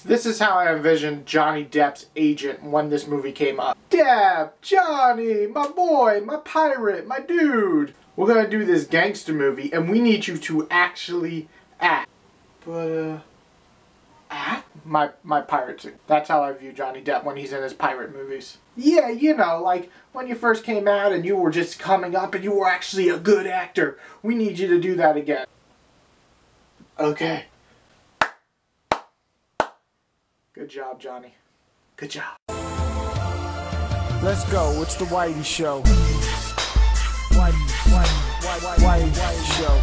This is how I envisioned Johnny Depp's agent when this movie came up. Depp, Johnny, my boy, my pirate, my dude. We're gonna do this gangster movie and we need you to actually act. But, act? My pirate. That's how I view Johnny Depp when he's in his pirate movies. Yeah, you know, like when you first came out and you were just coming up and you were actually a good actor. We need you to do that again. Okay. Good job, Johnny. Good job. Let's go. It's the Whitey Show. Whitey Show. Whitey Show.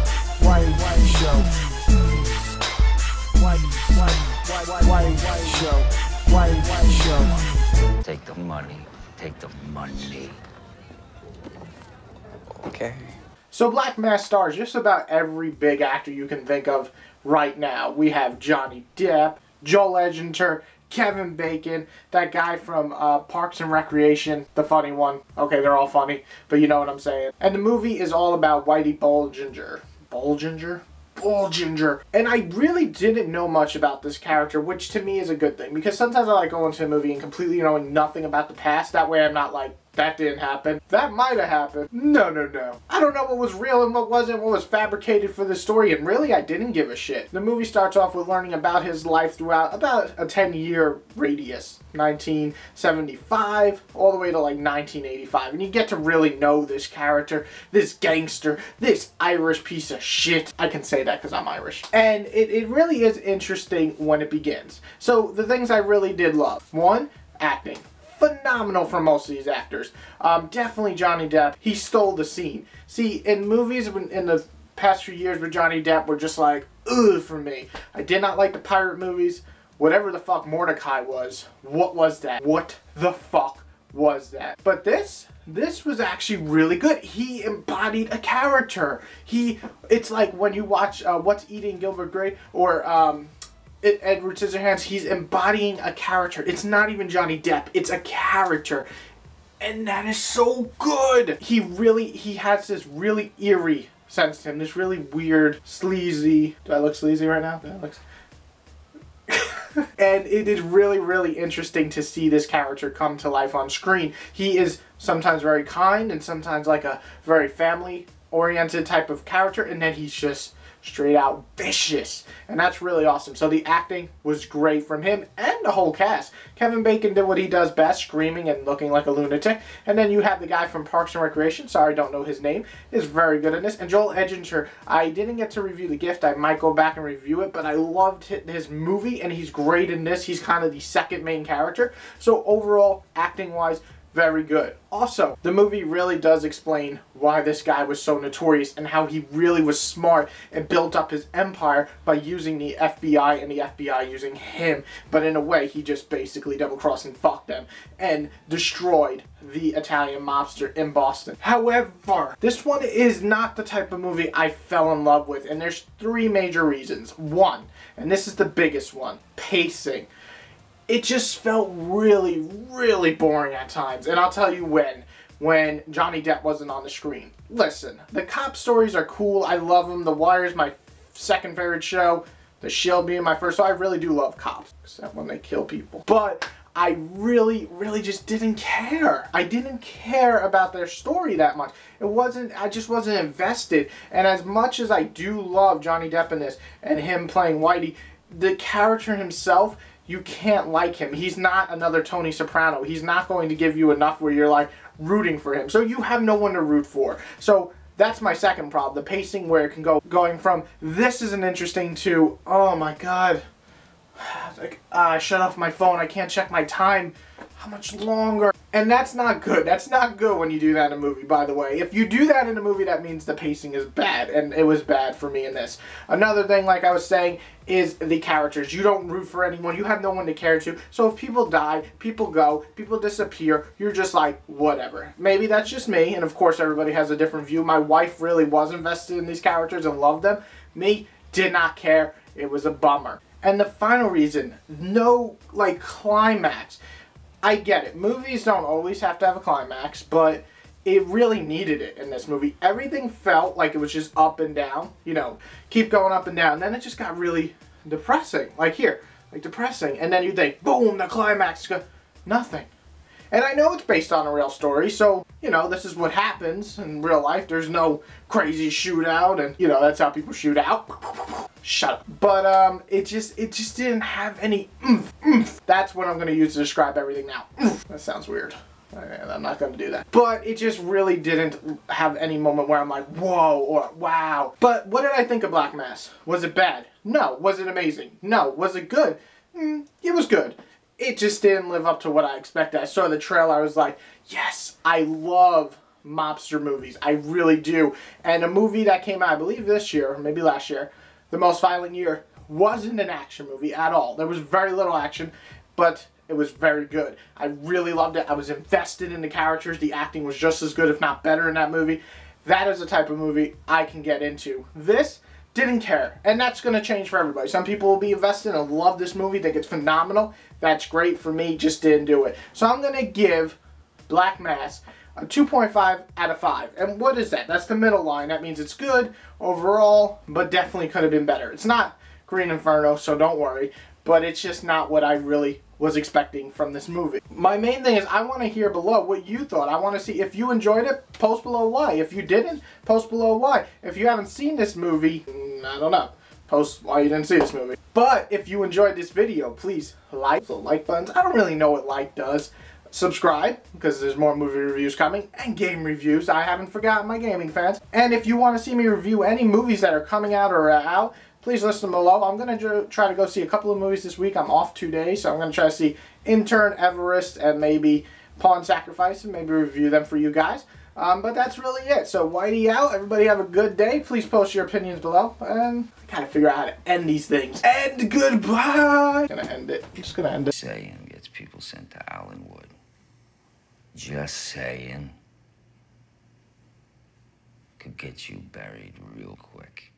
Whitey Show. Whitey Show. Take the money. Take the money. Okay. So Black Mass stars just about every big actor you can think of right now. We have Johnny Depp, Joel Edgerton, Kevin Bacon, that guy from Parks and Recreation, the funny one. Okay, they're all funny, but you know what I'm saying. And the movie is all about Whitey Bulginger. Bulginger? And I really didn't know much about this character, which to me is a good thing, because sometimes I like going to a movie and completely knowing nothing about the past. That way I'm not like, that didn't happen. That might have happened. No. I don't know what was real and what wasn't, what was fabricated for the story, and really I didn't give a shit. The movie starts off with learning about his life throughout about a 10-year radius. 1975 all the way to like 1985, and you get to really know this character, this gangster, this Irish piece of shit. I can say that because I'm Irish. And it really is interesting when it begins. So the things I really did love. One, acting. Phenomenal for most of these actors. Definitely Johnny Depp. He stole the scene. See, in movies in the past few years with Johnny Depp were just like, ugh, for me. I did not like the pirate movies. Whatever the fuck Mordecai was, what was that? What the fuck was that? But this was actually really good. He embodied a character. It's like when you watch What's Eating Gilbert Grape or Edward Scissorhands, he's embodying a character. It's not even Johnny Depp, it's a character. And that is so good. He has this really eerie sense to him, this really weird, sleazy, do I look sleazy right now? That looks... And it is really, really interesting to see this character come to life on screen. He is sometimes very kind and sometimes like a very family-oriented type of character, and then he's just straight out vicious, and that's really awesome. So the acting was great from him and the whole cast. Kevin Bacon did what he does best, screaming and looking like a lunatic. And then you have the guy from Parks and Recreation, sorry, don't know his name, is very good in this. And Joel Edgerton, I didn't get to review The Gift. I might go back and review it, but I loved his movie, and he's great in this. He's kind of the second main character. So overall, acting-wise, very good. Also, the movie really does explain why this guy was so notorious and how he really was smart and built up his empire by using the FBI and the FBI using him. But in a way, he just basically double-crossed and fucked them and destroyed the Italian mobster in Boston. However, this one is not the type of movie I fell in love with, and there's three major reasons. One, and this is the biggest one, pacing. It just felt really, really boring at times. And I'll tell you when Johnny Depp wasn't on the screen. Listen, the cop stories are cool. I love them. The Wire is my second favorite show. The Shield being my first. So I really do love cops, except when they kill people. But I really, really just didn't care. I didn't care about their story that much. I just wasn't invested. And as much as I do love Johnny Depp in this and him playing Whitey, the character himself, you can't like him. He's not another Tony Soprano. He's not going to give you enough where you're like rooting for him. So you have no one to root for. So that's my second problem. The pacing where it can go going from this isn't interesting to, oh my god, like I shut off my phone. I can't check my time. How much longer? And that's not good. That's not good when you do that in a movie, by the way. If you do that in a movie, that means the pacing is bad, and it was bad for me in this. Another thing, like I was saying, is the characters. You don't root for anyone. You have no one to care to. So if people die, people go, people disappear, you're just like, whatever. Maybe that's just me, and of course everybody has a different view. My wife really was invested in these characters and loved them. Me, did not care. It was a bummer. And the final reason, no, like, climax. I get it. Movies don't always have to have a climax, but it really needed it in this movie. Everything felt like it was just up and down. You know, keep going up and down. And then it just got really depressing. Like here, like depressing. And then you think, boom, the climax, nothing. And I know it's based on a real story, so, you know, this is what happens in real life. There's no crazy shootout, and, you know, that's how people shoot out. Shut up. But, it just didn't have any oomph. That's what I'm going to use to describe everything now. That sounds weird. I'm not going to do that. But it just really didn't have any moment where I'm like, whoa, or wow. But what did I think of Black Mass? Was it bad? No. Was it amazing? No. Was it good? It was good. It just didn't live up to what I expected. I saw the trailer, I was like, yes, I love mobster movies. I really do. And a movie that came out, I believe this year, or maybe last year, The Most Violent Year, wasn't an action movie at all. There was very little action, but it was very good. I really loved it. I was invested in the characters. The acting was just as good, if not better, in that movie. That is the type of movie I can get into. This, didn't care. And that's going to change for everybody. Some people will be invested and love this movie, think it's phenomenal. That's great. For me, just didn't do it. So I'm going to give Black Mass a 2.5 out of 5. And what is that? That's the middle line. That means it's good overall, but definitely could have been better. It's not Green Inferno, so don't worry. But it's just not what I really was expecting from this movie. My main thing is I want to hear below what you thought. I want to see if you enjoyed it, post below why. If you didn't, post below why. If you haven't seen this movie, I don't know. Post why you didn't see this movie. But if you enjoyed this video, please like the like buttons. I don't really know what like does. Subscribe, because there's more movie reviews coming, and game reviews. I haven't forgotten my gaming fans. And if you want to see me review any movies that are coming out or are out, please list them below. I'm going to try to go see a couple of movies this week. I'm off 2 days, so I'm going to try to see Intern, Everest, and maybe Pawn Sacrifice, and maybe review them for you guys. But that's really it. So Whitey out. Everybody have a good day. Please post your opinions below. And I gotta figure out how to end these things. And goodbye. I'm gonna end it. I'm just gonna end it. Saying gets people sent to Allenwood. Just saying. Could get you buried real quick.